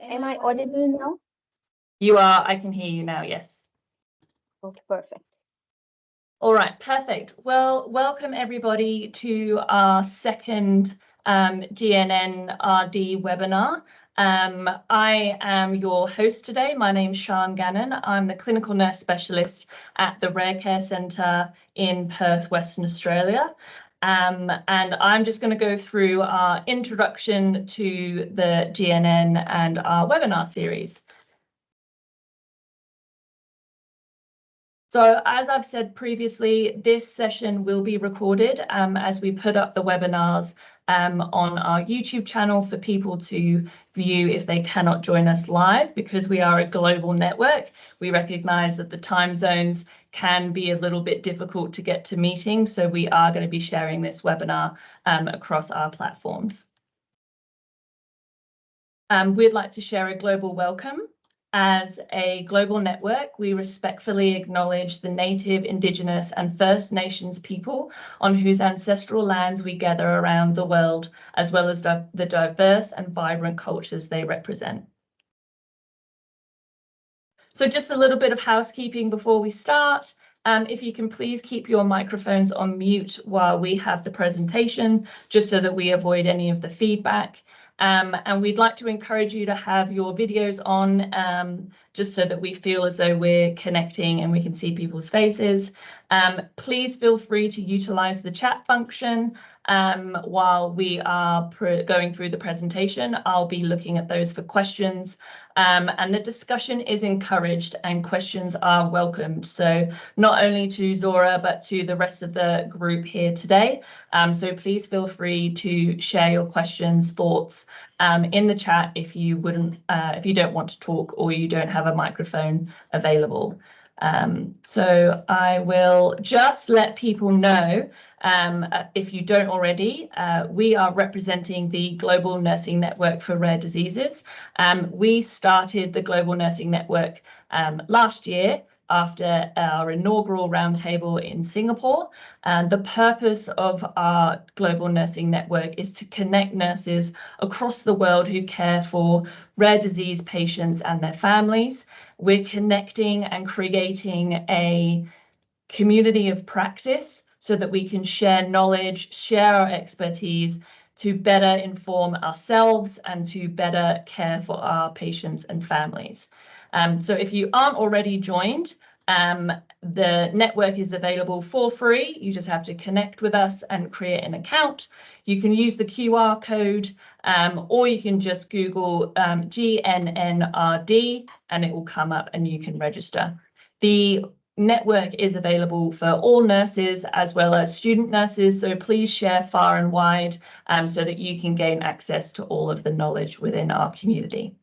Am I audible now? You are. I can hear you now. Yes. Okay, perfect. All right, perfect. Well, welcome everybody to our second GNNRD webinar. I am your host today. My name's Sian Gannon. I'm the clinical nurse specialist at the Rare Care Centre in Perth, Western Australia. And I'm just going to go through our introduction to the GNN and our webinar series. So as I've said previously, this session will be recorded as we put up the webinars on our YouTube channel for people to view if they cannot join us live. Because we are a global network, we recognise that the time zones can be a little bit difficult to get to meetings, so we are going to be sharing this webinar across our platforms. We'd like to share a global welcome. As a global network, we respectfully acknowledge the Native, Indigenous and First Nations people on whose ancestral lands we gather around the world, as well as the diverse and vibrant cultures they represent. So just a little bit of housekeeping before we start. If you can please keep your microphones on mute while we have the presentation, just so that we avoid any of the feedback. And we'd like to encourage you to have your videos on, just so that we feel as though we're connecting and we can see people's faces. Please feel free to utilize the chat function while we are going through the presentation. I'll be looking at those for questions. And the discussion is encouraged and questions are welcomed. So not only to Zohra, but to the rest of the group here today. So please feel free to share your questions, thoughts in the chat if you don't want to talk or you don't have a microphone available. So I will just let people know, if you don't already, we are representing the Global Nursing Network for Rare Diseases. We started the Global Nursing Network last year after our inaugural roundtable in Singapore. And the purpose of our Global Nursing Network is to connect nurses across the world who care for rare disease patients and their families. We're connecting and creating a community of practice so that we can share knowledge, share our expertise to better inform ourselves and to better care for our patients and families. So if you aren't already joined, the network is available for free. You just have to connect with us and create an account. You can use the QR code, or you can just Google GNNRD and it will come up and you can register. The network is available for all nurses as well as student nurses, so please share far and wide so that you can gain access to all of the knowledge within our community.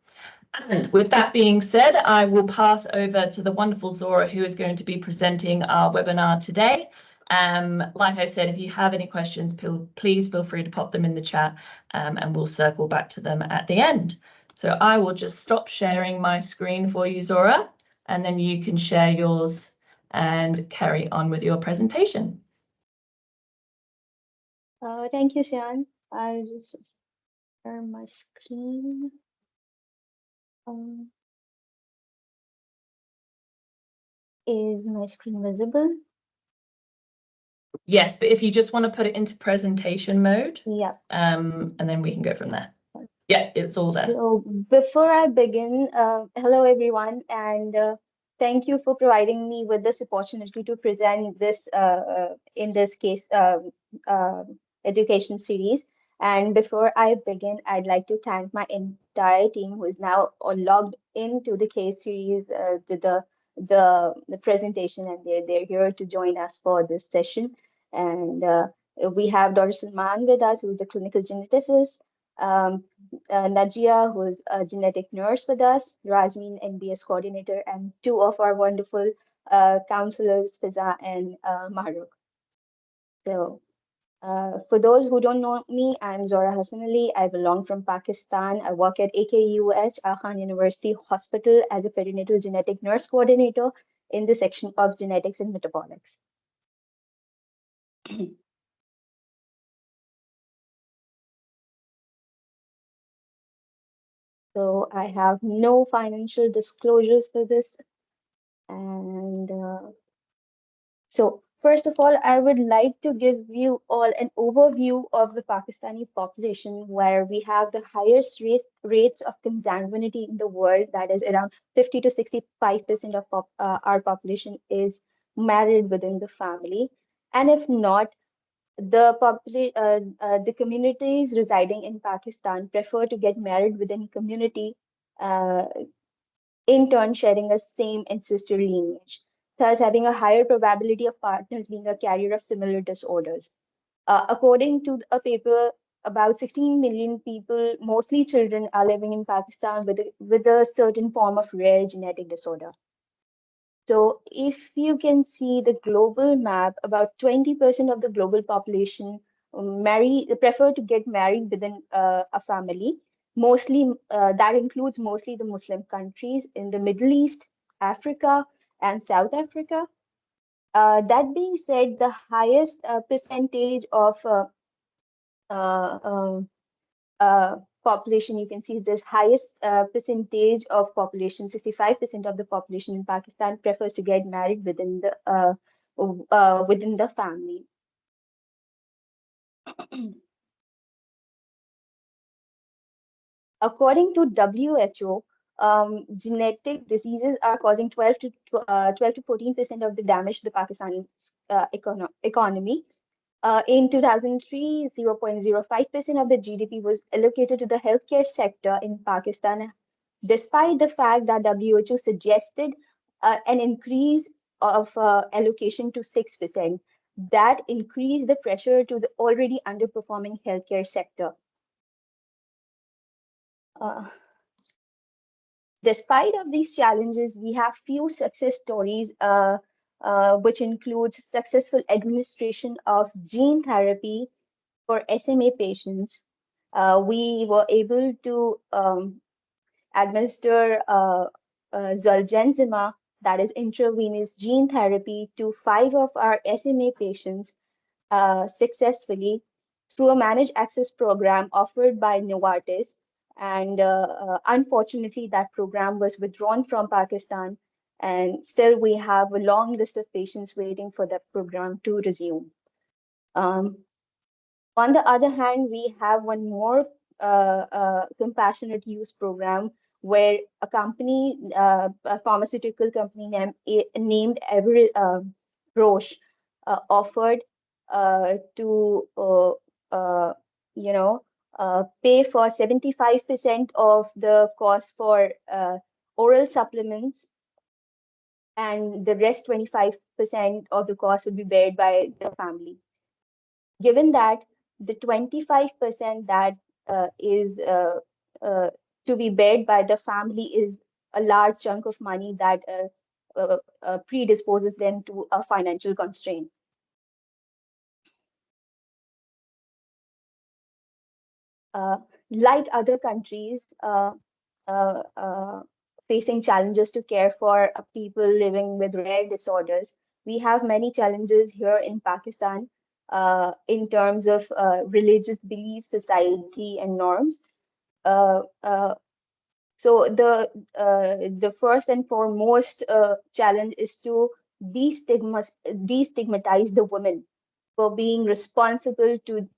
And with that being said, I will pass over to the wonderful Zohra, who is going to be presenting our webinar today. Like I said, if you have any questions, please feel free to pop them in the chat and we'll circle back to them at the end. So I will just stop sharing my screen for you, Zohra, and then you can share yours and carry on with your presentation. Thank you, Sian. I'll just share my screen. Is my screen visible? Yes, but if you just want to put it into presentation mode, yeah, and then we can go from there. Yeah, it's all there. So before I begin, hello everyone, and thank you for providing me with this opportunity to present this, in this case, education series. And before I begin, I'd like to thank my entire team who is now logged into the case series, to the presentation, and they're here to join us for this session. And we have Dr. Salman with us, who's a clinical geneticist. Najia, who's a genetic nurse with us, Rajmeen, NBS coordinator, and two of our wonderful counselors, Fiza and Mahrukh. So for those who don't know me, I'm Zohra Hasan Ali. I belong from Pakistan. I work at AKUH, Aga Khan University Hospital, as a perinatal genetic nurse coordinator in the section of genetics and metabolics. So I have no financial disclosures for this. And so, first of all, I would like to give you all an overview of the Pakistani population, where we have the highest rates of consanguinity in the world. That is around 50 to 65% of our population is married within the family. And if not, the communities residing in Pakistan prefer to get married within community, uh, in turn sharing a same ancestral lineage, thus having a higher probability of partners being a carrier of similar disorders. According to a paper, about 16 million people, mostly children, are living in Pakistan with a certain form of rare genetic disorder. So if you can see the global map, about 20% of the global population prefer to get married within a family. Mostly, that includes mostly the Muslim countries in the Middle East, Africa, and South Africa. That being said, the highest percentage of uh, um, population, you can see this highest percentage of population, 65% of the population in Pakistan prefers to get married within the family. According to WHO, genetic diseases are causing 12 to 14% of the damage to the Pakistani economy. In 2003, 0.05% of the GDP was allocated to the healthcare sector in Pakistan, despite the fact that WHO suggested an increase of allocation to 6%. That increased the pressure to the already underperforming healthcare sector. Uh, Despite of these challenges, we have few success stories, which includes successful administration of gene therapy for SMA patients. We were able to administer Zolgensma, that is intravenous gene therapy, to 5 of our SMA patients successfully through a managed access program offered by Novartis. And unfortunately, that program was withdrawn from Pakistan. And still, we have a long list of patients waiting for that program to resume. Um, on the other hand, we have one more compassionate use program where a pharmaceutical company named Roche, offered to, you know, pay for 75% of the cost for oral supplements, and the rest 25% of the cost would be bared by the family. Given that the 25% that is uh, to be bared by the family is a large chunk of money that predisposes them to a financial constraint. Uh, like other countries uh, uh, facing challenges to care for people living with rare disorders, we have many challenges here in Pakistan in terms of religious beliefs, society, and norms. Uh, uh, so the first and foremost challenge is to destigmatize the women for being responsible to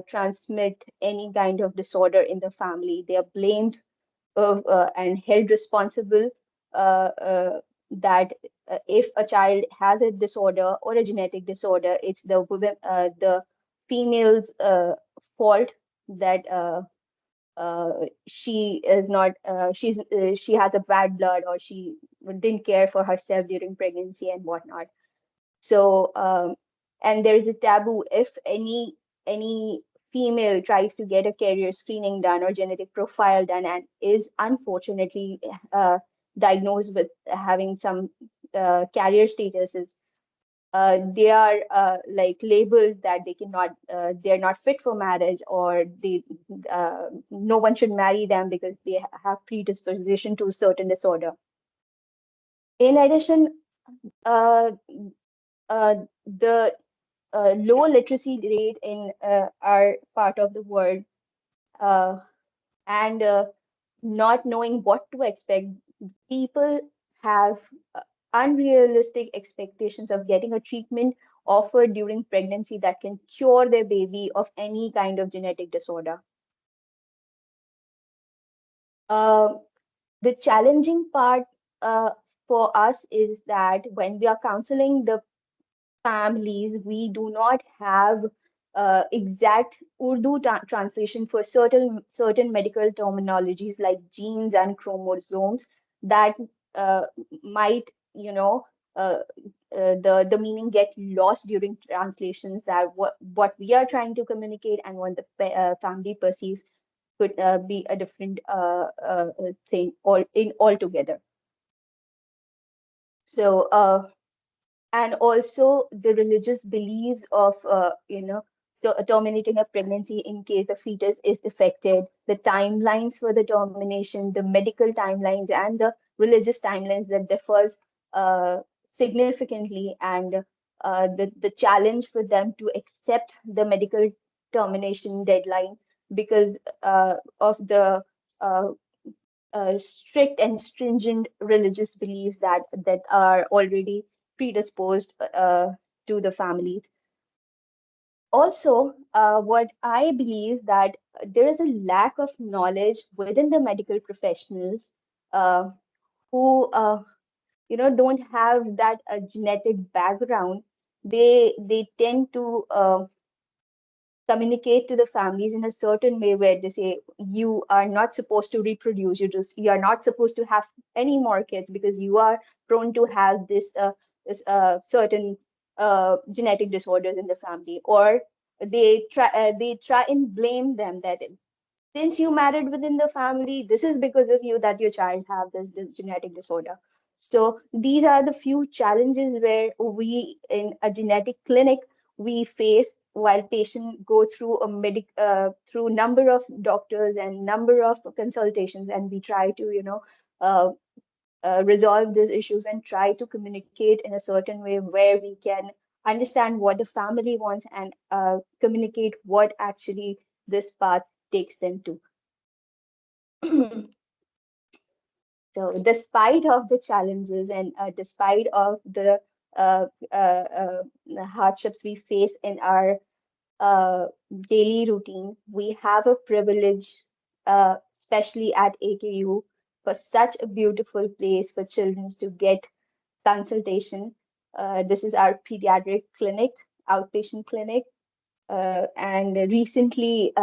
transmit any kind of disorder in the family. They are blamed and held responsible that if a child has a disorder or a genetic disorder, it's the female's fault that she is not she has a bad blood, or she didn't care for herself during pregnancy and whatnot. So and there is a taboo if any female tries to get a carrier screening done or genetic profile done and is unfortunately diagnosed with having some carrier statuses, they are like labeled that they're not fit for marriage, or no one should marry them because they have predisposition to certain disorder. In addition, uh, the low literacy rate in our part of the world, uh, and not knowing what to expect, people have unrealistic expectations of getting a treatment offered during pregnancy that can cure their baby of any kind of genetic disorder. Uh, the challenging part uh, for us is that when we are counseling the families, we do not have exact Urdu translation for certain medical terminologies like genes and chromosomes that uh, might, uh, the meaning get lost during translations, that what we are trying to communicate and what the family perceives could be a different thing altogether. So and also the religious beliefs of terminating a pregnancy in case the fetus is affected, the timelines for the termination, the medical timelines, and the religious timelines that differs uh, significantly, and the challenge for them to accept the medical termination deadline because of the uh, strict and stringent religious beliefs that are already predisposed to the families. Also, what I believe that there is a lack of knowledge within the medical professionals uh, who don't have that genetic background. They tend to communicate to the families in a certain way where they say you are not supposed to reproduce, you are not supposed to have any more kids because you are prone to have this certain genetic disorders in the family, or they try and blame them that since you married within the family, this is because of you that your child have this genetic disorder. So these are the few challenges where we in a genetic clinic we face while patient go through through number of doctors and number of consultations, and we try to uh, resolve these issues and try to communicate in a certain way where we can understand what the family wants and communicate what actually this path takes them to. So despite of the challenges and despite of the hardships we face in our uh, daily routine, we have a privilege, especially at AKU, for such a beautiful place for children to get consultation. This is our pediatric clinic, outpatient clinic, and recently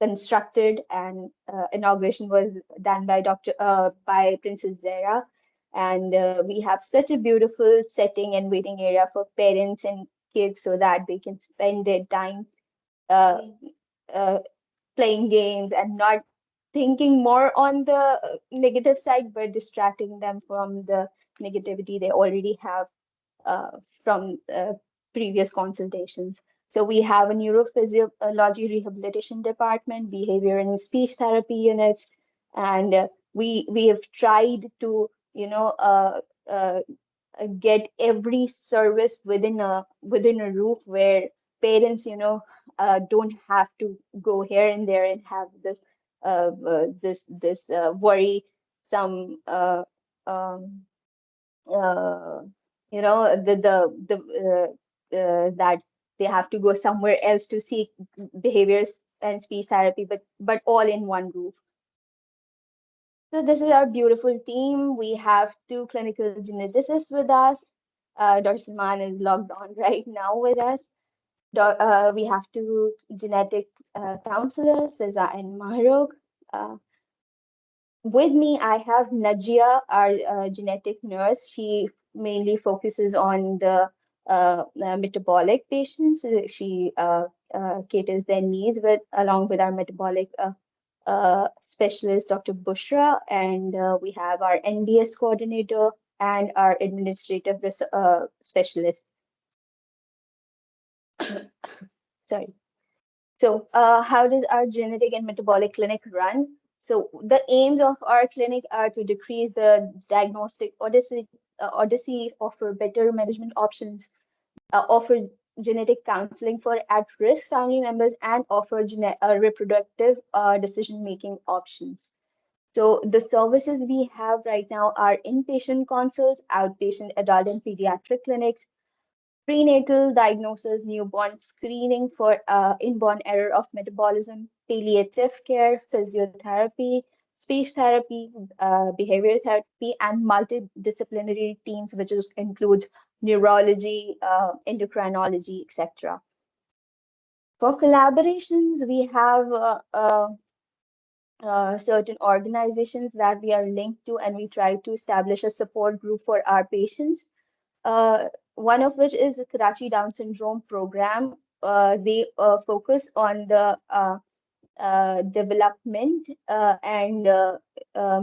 constructed, and inauguration was done by Princess Zara. And we have such a beautiful setting and waiting area for parents and kids so that they can spend their time uh, Yes. uh, playing games and not thinking more on the negative side, but distracting them from the negativity they already have uh, from previous consultations. So we have a neurophysiology rehabilitation department, behavior and speech therapy units, and we have tried to uh, get every service within a roof where parents don't have to go here and there and have this worry some uh, that they have to go somewhere else to seek behaviors and speech therapy, but all in one roof. So this is our beautiful team. We have two clinical geneticists with us. Dr. Salman is logged on right now with us. We have two genetic counselors, Fiza and Mahrukh. Uh, with me, I have Najia, our genetic nurse. She mainly focuses on the metabolic patients. She caters their needs along with our metabolic specialist, Dr. Bushra, and we have our NBS coordinator and our administrative specialist. Sorry. So, how does our genetic and metabolic clinic run? So, the aims of our clinic are to decrease the diagnostic odyssey, offer better management options, offer genetic counseling for at-risk family members and offer reproductive decision-making options. So the services we have right now are inpatient consults, outpatient adult and pediatric clinics, prenatal diagnosis, newborn screening for inborn error of metabolism, palliative care, physiotherapy, speech therapy, behavioral therapy, and multidisciplinary teams, which includes neurology, endocrinology, etc. For collaborations, we have certain organizations that we are linked to, and we try to establish a support group for our patients. One of which is the Karachi Down Syndrome program. They focus on the development and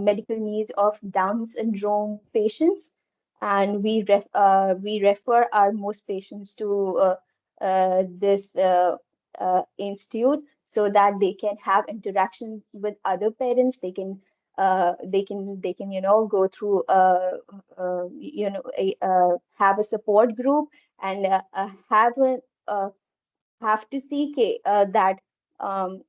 medical needs of Down syndrome patients, and we refer our most patients to this institute so that they can have interaction with other parents. They can go through have a support group and have to seek that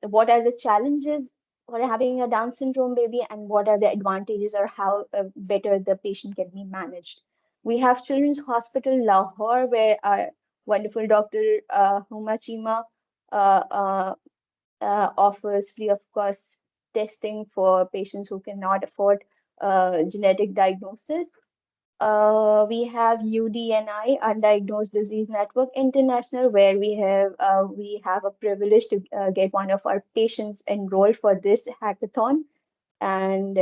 what are the challenges for having a Down syndrome baby and what are the advantages or how better the patient can be managed. We have Children's Hospital Lahore, where our wonderful Dr. Huma Chima offers free of cost testing for patients who cannot afford genetic diagnosis. We have UDNI, Undiagnosed Disease Network International, where we have a privilege to get one of our patients enrolled for this hackathon, and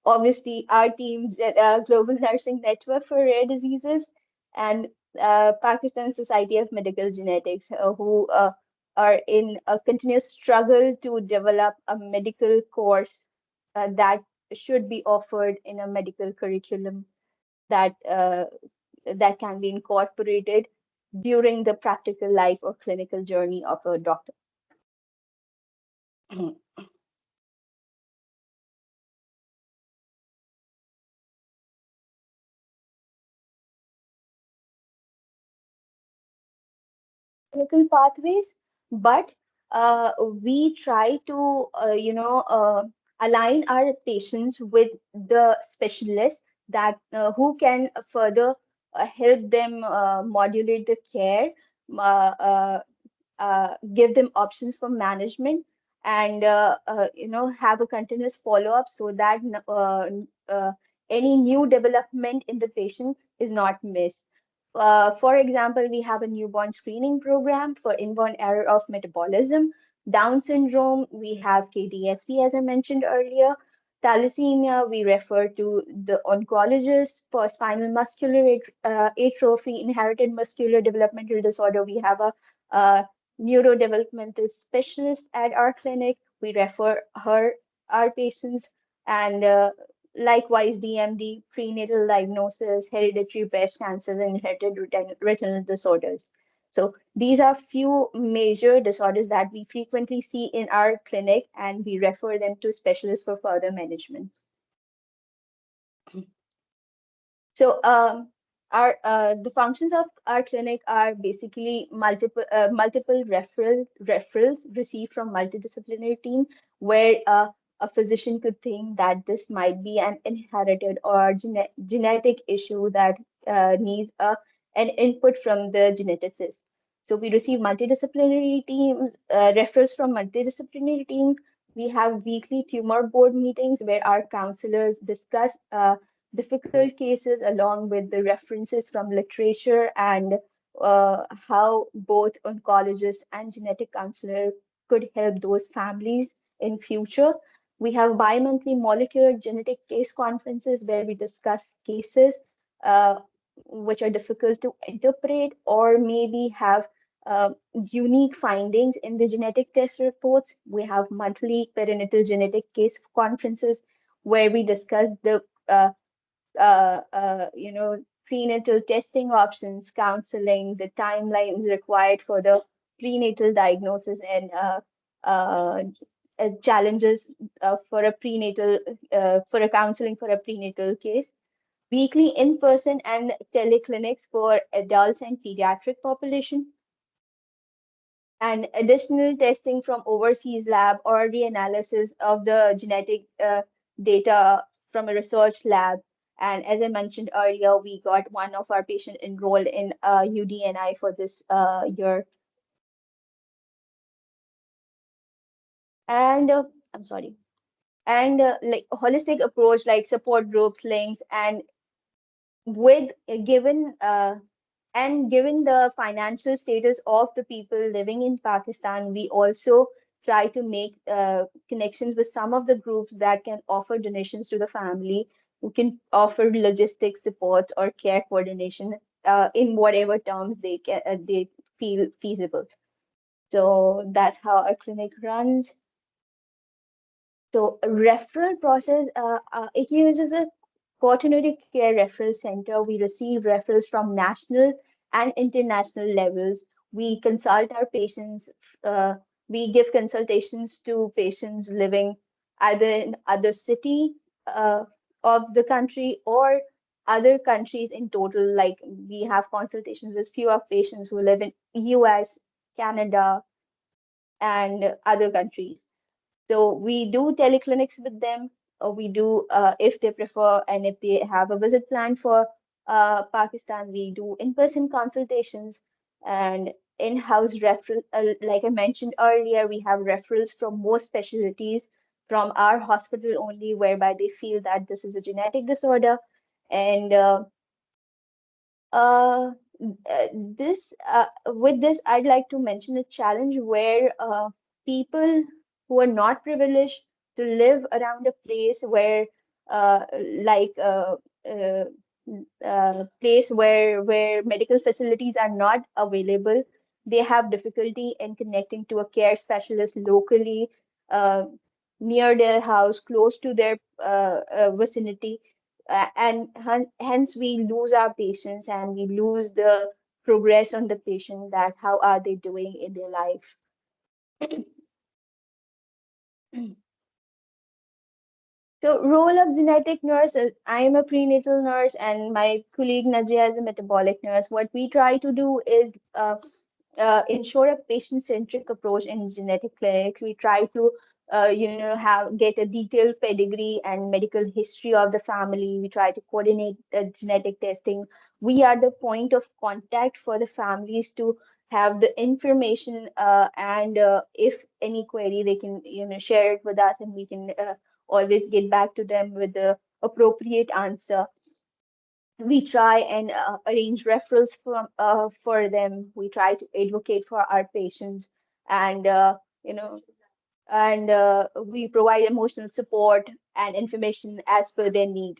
obviously our teams at Global Nursing Network for Rare Diseases and Pakistan Society of Medical Genetics, who are in a continuous struggle to develop a medical course that should be offered in a medical curriculum that that can be incorporated during the practical life or clinical journey of a doctor. Clinical pathways, but we try to, align our patients with the specialists that who can further help them modulate the care, uh, uh, give them options for management, and have a continuous follow-up so that any new development in the patient is not missed. For example, we have a newborn screening program for inborn error of metabolism. Down syndrome, we have KDSP, as I mentioned earlier. Thalassemia, we refer to the oncologist. For spinal muscular atrophy, inherited muscular developmental disorder, we have a neurodevelopmental specialist at our clinic. We refer our patients, and likewise DMD, prenatal diagnosis, hereditary breast cancers, and inherited retinal disorders. So these are few major disorders that we frequently see in our clinic, and we refer them to specialists for further management. So our the functions of our clinic are basically multiple referrals received from multidisciplinary team, where a physician could think that this might be an inherited or genetic issue that needs an input from the geneticist. So we receive multidisciplinary teams, referrals from multidisciplinary team. We have weekly tumor board meetings where our counselors discuss difficult cases along with the references from literature and how both oncologist and genetic counselor could help those families in future. We have bi-monthly molecular genetic case conferences where we discuss cases which are difficult to interpret or maybe have unique findings in the genetic test reports. We have monthly perinatal genetic case conferences where we discuss the prenatal testing options, counseling, the timelines required for the prenatal diagnosis, and challenges for a counseling for a prenatal case. weekly in-person and teleclinics for adults and pediatric population, and additional testing from overseas lab or reanalysis of the genetic data from a research lab. And as I mentioned earlier, we got one of our patient enrolled in UDNI for this year. And I'm sorry. And like holistic approach, like support groups, links, and with given and given the financial status of the people living in Pakistan, we also try to make connections with some of the groups that can offer donations to the family, who can offer logistic support or care coordination in whatever terms they feel feasible. So that's how a clinic runs. So a referral process, it uses a quaternary care referral center. We receive referrals from national and international levels. We consult our patients. Uh, we give consultations to patients living either in other city of the country or other countries in total. Like we have consultations with few of patients who live in US, Canada, and other countries. So we do teleclinics with them, or we do if they prefer, and if they have a visit plan for Pakistan, we do in-person consultations and in-house referral. Like I mentioned earlier, we have referrals from most specialties from our hospital only, whereby they feel that this is a genetic disorder, and uh, this with this, I'd like to mention a challenge where people who are not privileged to live around a place where, uh, like uh, place where medical facilities are not available, they have difficulty in connecting to a care specialist locally, uh, near their house, close to their vicinity, and hence we lose our patients and we lose the progress on the patient, that how are they doing in their life. So role of genetic nurse is, I am a prenatal nurse and my colleague Najia is a metabolic nurse. What we try to do is ensure a patient-centric approach in genetic clinics. We try to, have get a detailed pedigree and medical history of the family. We try to coordinate genetic testing. We are the point of contact for the families to have the information, and if any query, they can, share it with us, and we can always get back to them with the appropriate answer. We try and arrange referrals for them. We try to advocate for our patients, and you know, and we provide emotional support and information as per their need.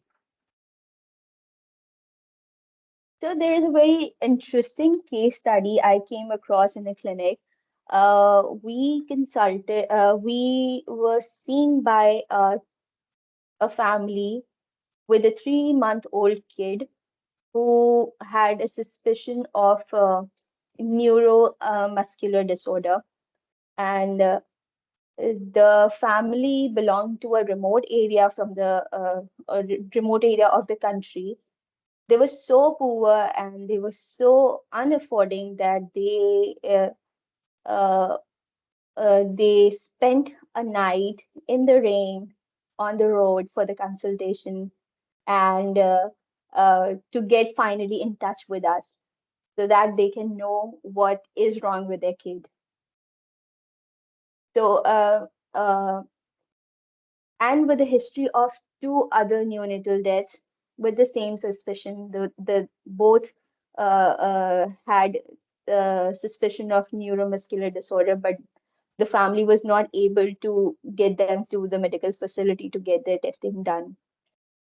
So there is a very interesting case study I came across in a clinic. We were seen by a family with a 3-month-old kid who had a suspicion of neuromuscular disorder. And the family belonged to a remote area from the remote area of the country. They were so poor and they were so unaffording that uh, they spent a night in the rain on the road for the consultation, and to get finally in touch with us so that they can know what is wrong with their kid. So, and with a history of 2 other neonatal deaths with the same suspicion, the both had suspicion of neuromuscular disorder, but the family was not able to get them to the medical facility to get their testing done.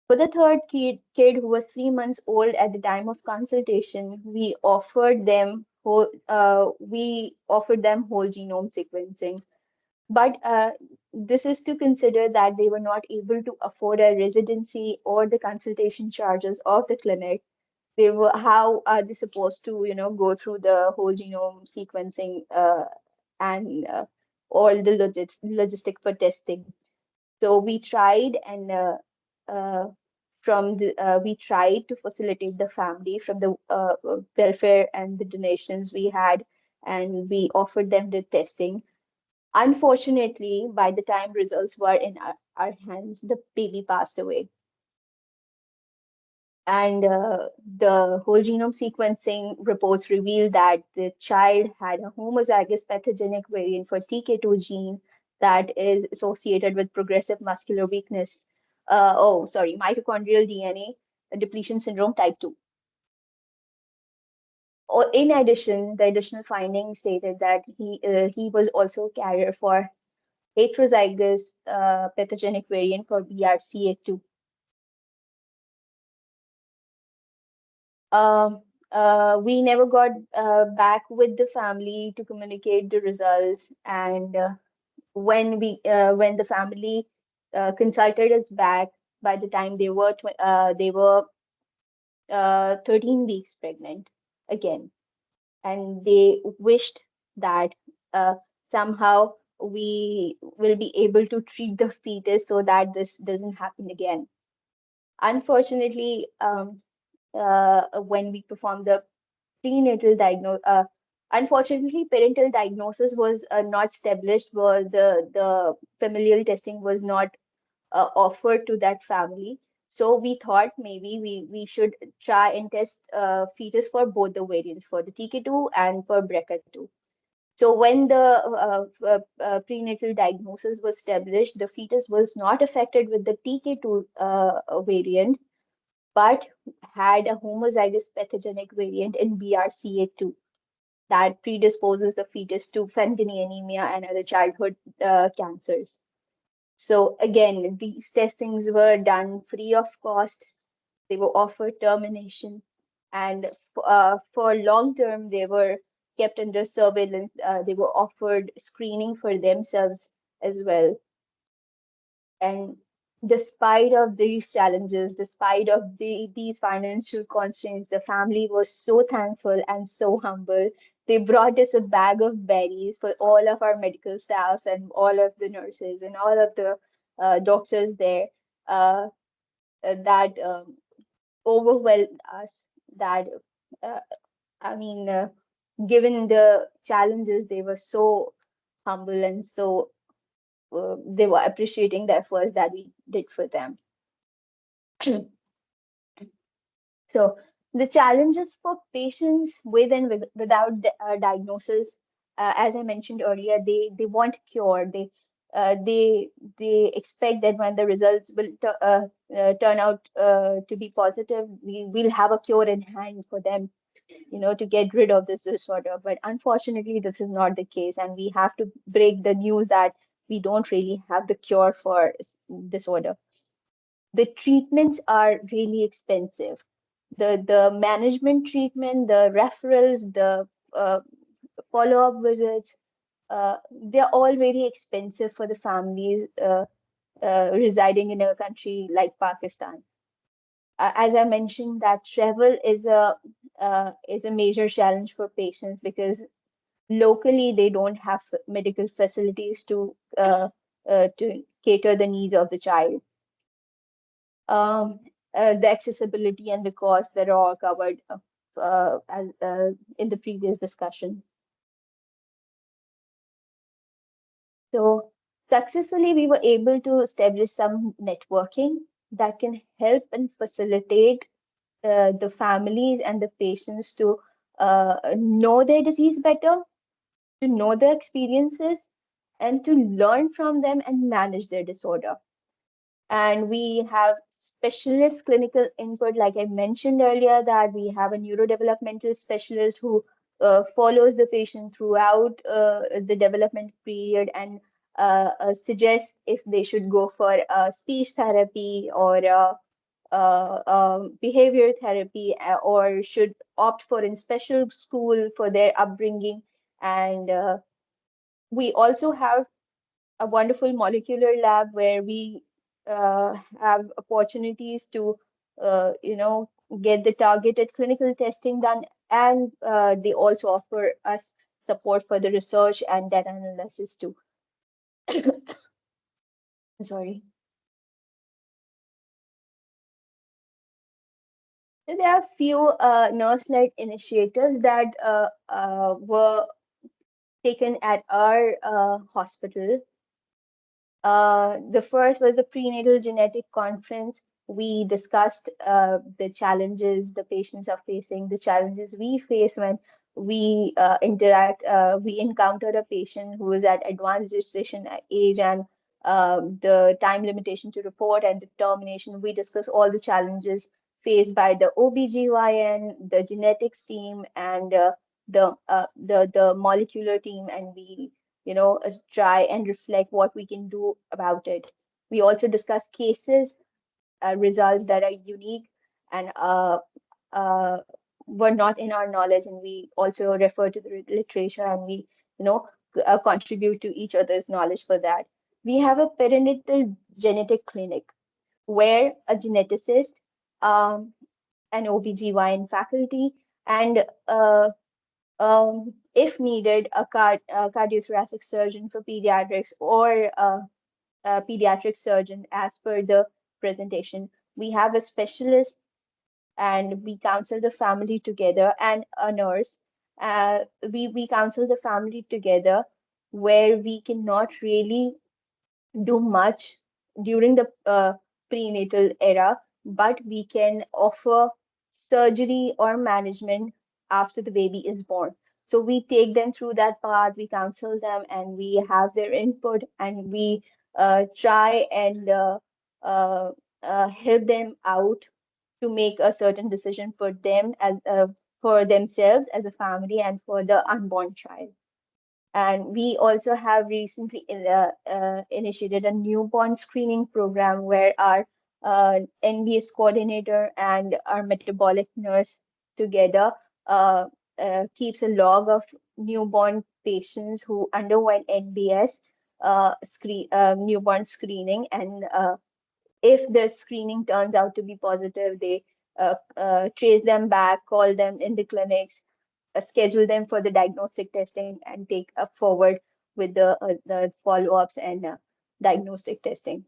For the third kid who was 3 months old at the time of consultation, we offered them whole genome sequencing. But this is to consider that they were not able to afford a residency or the consultation charges of the clinic. How are they supposed to, go through the whole genome sequencing and all the logistic for testing? So we tried and uh, we tried to facilitate the family from the welfare and the donations we had, and we offered them the testing. Unfortunately, by the time results were in our hands, the baby passed away. And the whole genome sequencing reports revealed that the child had a homozygous pathogenic variant for TK2 gene that is associated with progressive muscular weakness. Mitochondrial DNA depletion syndrome type 2. In addition, the additional findings stated that he was also a carrier for heterozygous pathogenic variant for BRCA2. Um, we never got back with the family to communicate the results, and when the family consulted us back, by the time they were 13 weeks pregnant again, and they wished that somehow we will be able to treat the fetus so that this doesn't happen again. Unfortunately, when we performed the prenatal diagnosis, unfortunately, parental diagnosis was not established, was the familial testing was not offered to that family. So we thought maybe we should try and test fetus for both the variants, for the TK2 and for BRCA2. So when the prenatal diagnosis was established, the fetus was not affected with the TK2 variant, but had a homozygous pathogenic variant in BRCA2 that predisposes the fetus to Fanconi anemia and other childhood cancers. So again, these testings were done free of cost. They were offered termination, and for long term, they were kept under surveillance. They were offered screening for themselves as well. And despite of these challenges, despite of these financial constraints, the family was so thankful and so humble. They brought us a bag of berries for all of our medical staffs and all of the nurses and all of the doctors there, uh, that overwhelmed us. That uh, I mean, given the challenges, they were so humble and so they were appreciating the efforts that we did for them. So the challenges for patients with and without diagnosis, as I mentioned earlier, they want cure. They expect that when the results will turn out to be positive, we will have a cure in hand for them, to get rid of this disorder. But unfortunately, this is not the case, and we have to break the news that we don't really have the cure for disorder. The treatments are really expensive. The management treatment, the referrals, the follow-up visits, they're all very expensive for the families residing in a country like Pakistan. As I mentioned, that travel is a major challenge for patients because locally they don't have medical facilities to cater the needs of the child. um, the accessibility and the cost that are all covered as in the previous discussion. So successfully, we were able to establish some networking that can help and facilitate the families and the patients to know their disease better, to know their experiences, and to learn from them and manage their disorder. And we have specialist clinical input, like I mentioned earlier, that we have a neurodevelopmental specialist who follows the patient throughout the development period and suggests if they should go for speech therapy or behavior therapy, or should opt for in special school for their upbringing. And we also have a wonderful molecular lab where we have opportunities to, get the targeted clinical testing done, and they also offer us support for the research and data analysis too. Sorry. There are few nurse-led initiatives that were taken at our hospital. The first was the Prenatal Genetic Conference. We discussed the challenges the patients are facing, the challenges we face when we encounter a patient who is at advanced gestation age, and the time limitation to report and determination. We discuss all the challenges faced by the OBGYN, the genetics team, and the molecular team, and we try and reflect what we can do about it. We also discuss cases, results that are unique and uh, were not in our knowledge, and we also refer to the literature, and we, you know, contribute to each other's knowledge for that. We have a perinatal genetic clinic where a geneticist, um, an OBGYN faculty, and if needed, a cardiothoracic surgeon for pediatrics, or a pediatric surgeon as per the presentation. We have a specialist, and we counsel the family together, and a nurse. We counsel the family together, where we cannot really do much during the prenatal era, but we can offer surgery or management after the baby is born. So we take them through that path, we counsel them, and we have their input, and we try and help them out to make a certain decision for them, as for themselves as a family, and for the unborn child. And we also have recently initiated a newborn screening program, where our NBS coordinator and our metabolic nurse together uh, keeps a log of newborn patients who underwent NBS newborn screening. And if the screening turns out to be positive, they trace them back, call them in the clinics, schedule them for the diagnostic testing, and take forward with the follow-ups and diagnostic testing.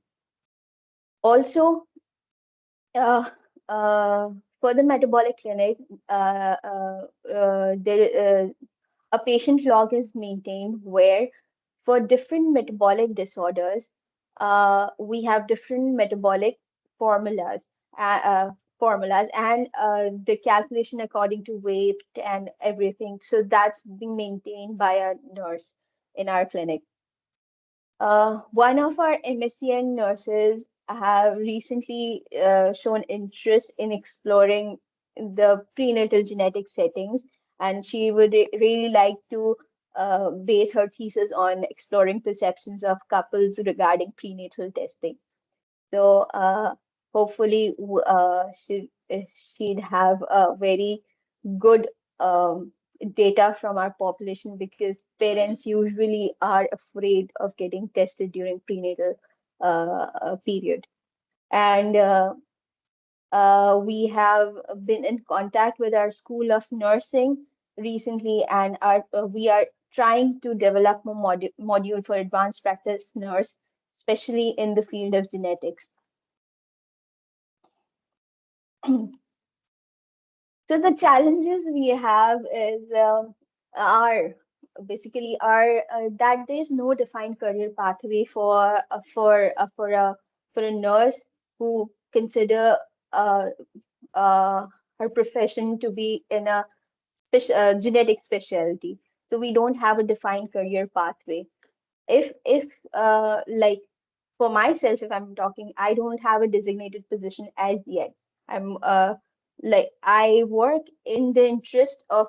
Also, uh, uh, for the metabolic clinic, a patient log is maintained, where for different metabolic disorders, we have different metabolic formulas, uh, uh, and the calculation according to weight and everything. So that's being maintained by a nurse in our clinic. One of our MSCN nurses have recently shown interest in exploring the prenatal genetic settings, and she would really like to base her thesis on exploring perceptions of couples regarding prenatal testing. So hopefully, she'd have a very good data from our population, because parents usually are afraid of getting tested during prenatal period. And we have been in contact with our School of Nursing recently, and we are trying to develop a module for advanced practice nurse, especially in the field of genetics. So the challenges we have is are basically are that there's no defined career pathway for a nurse who consider uh, her profession to be in a genetic specialty. So we don't have a defined career pathway. If like, for myself, if I'm talking, I don't have a designated position as yet. I'm like, I work in the interest of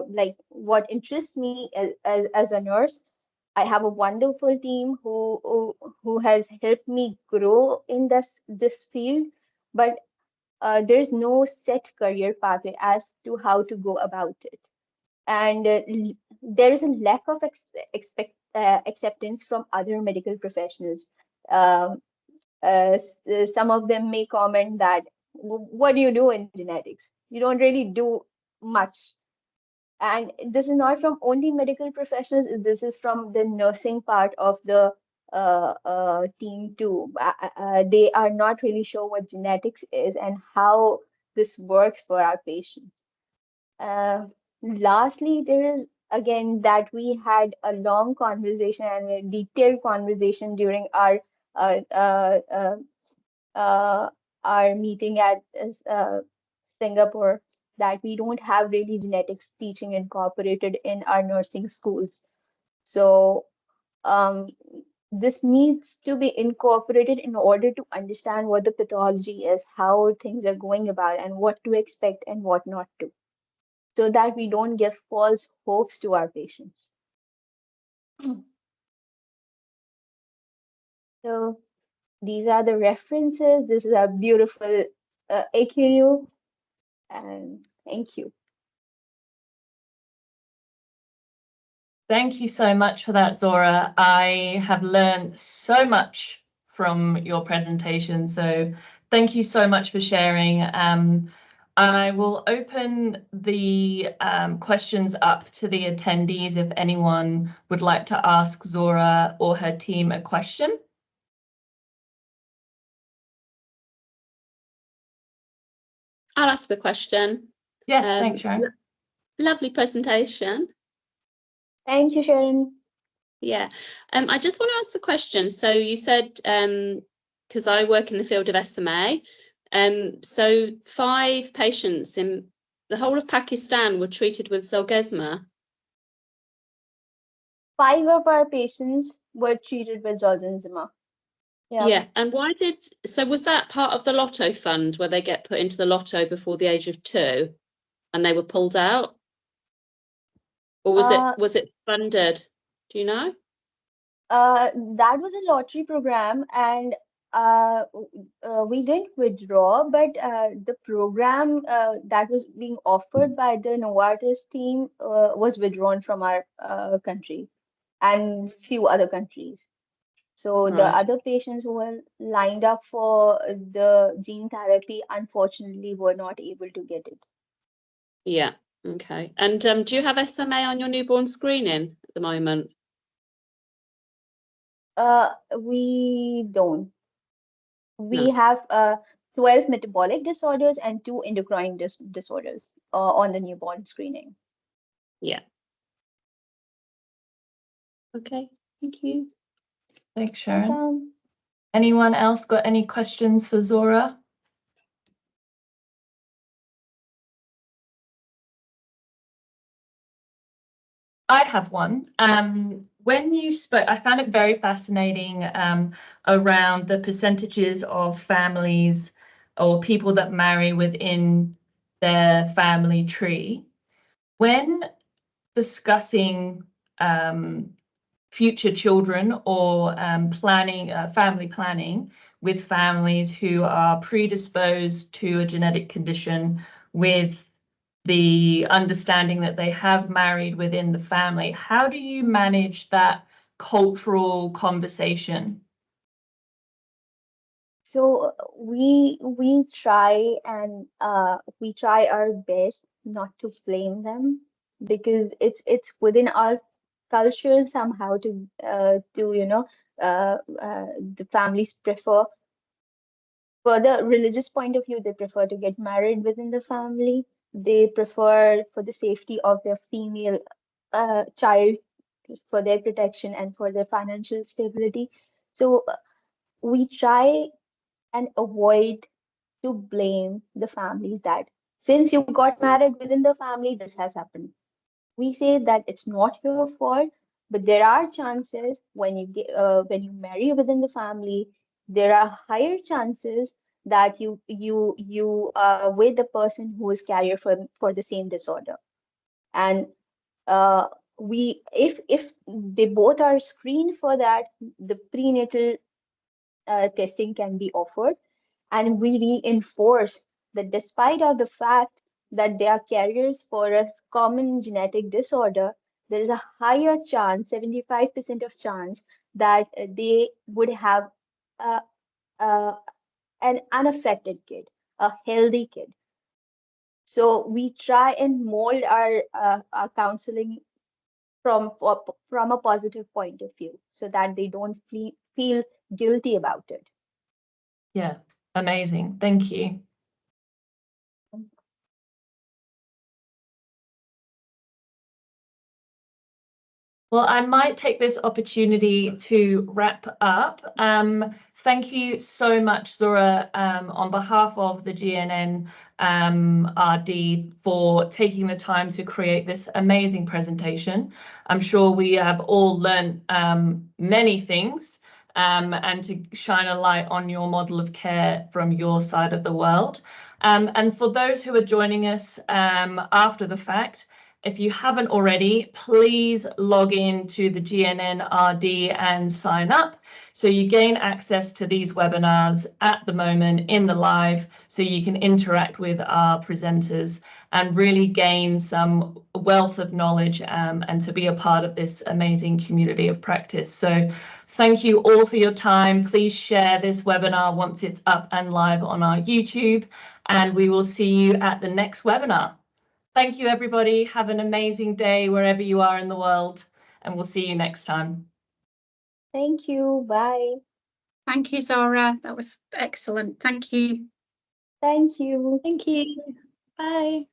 like what interests me as a nurse. I have a wonderful team who has helped me grow in this field, but there's no set career pathway as to how to go about it. And there is a lack of acceptance from other medical professionals. Um, some of them may comment that, What do you do in genetics? You don't really do much." And this is not from only medical professionals, this is from the nursing part of the team too. They are not really sure what genetics is and how this works for our patients. Lastly, there is again that we had a long conversation and a detailed conversation during uh, uh, uh, uh, our meeting at Singapore, that we don't have really genetics teaching incorporated in our nursing schools. So um, this needs to be incorporated in order to understand what the pathology is, how things are going about, and what to expect and what not to, so that we don't give false hopes to our patients. So these are the references. This is our beautiful AQU, and thank you. Thank you so much for that, Zohra. I have learned so much from your presentation, so thank you so much for sharing. I will open the questions up to the attendees if anyone would like to ask Zohra or her team a question. I'll ask the question. Yes, thanks, Sharon. Lovely presentation. Thank you, Sharon. Yeah, I just want to ask the question. So you said, because I work in the field of SMA, so 5 patients in the whole of Pakistan were treated with Zolgensma. 5 of our patients were treated with Zolgensma. Yeah, and so was that part of the Lotto fund where they get put into the Lotto before the age of 2 and they were pulled out? Or was it funded? Do you know? That was a lottery program, and we didn't withdraw, but the program that was being offered by the Novartis team was withdrawn from our country and few other countries. So the Right. other patients who were lined up for the gene therapy, unfortunately, were not able to get it. Yeah. Okay. And do you have SMA on your newborn screening at the moment? We don't. We No. have 12 metabolic disorders and 2 endocrine disorders on the newborn screening. Yeah. Okay. Thank you. Thanks, Sharon. Welcome. Anyone else got any questions for Zohra? I have one. When you spoke, I found it very fascinating around the percentages of families or people that marry within their family tree. When discussing future children or planning, family planning with families who are predisposed to a genetic condition with the understanding that they have married within the family, how do you manage that cultural conversation? So we try and we try our best not to blame them, because it's within our culture somehow to the families prefer, for the religious point of view, they prefer to get married within the family. They prefer, for the safety of their female child, for their protection and for their financial stability. So we try and avoid to blame the families that since you got married within the family, this has happened. We say that it's not your fault, but there are chances when you marry within the family, there are higher chances that you with the person who is carrier for the same disorder. And uh, we if they both are screened for that, the prenatal testing can be offered, and we reinforce that despite of the fact that they are carriers for a common genetic disorder, there is a higher chance, 75% of chance, that they would have uh, uh, an unaffected kid, a healthy kid. So we try and mold our counseling from a positive point of view, so that they don't feel guilty about it. Yeah, amazing. Thank you. Well, I might take this opportunity to wrap up. Thank you so much, Zohra, on behalf of the GNNRD for taking the time to create this amazing presentation. I'm sure we have all learned many things and to shine a light on your model of care from your side of the world. And for those who are joining us after the fact, if you haven't already, please log in to the GNNRD and sign up so you gain access to these webinars at the moment in the live, so you can interact with our presenters and really gain some wealth of knowledge and to be a part of this amazing community of practice. So thank you all for your time. Please share this webinar once it's up and live on our YouTube, and we will see you at the next webinar. Thank you, everybody. Have an amazing day wherever you are in the world, and we'll see you next time. Thank you. Bye. Thank you, Zohra. That was excellent. Thank you. Thank you. Thank you. Bye.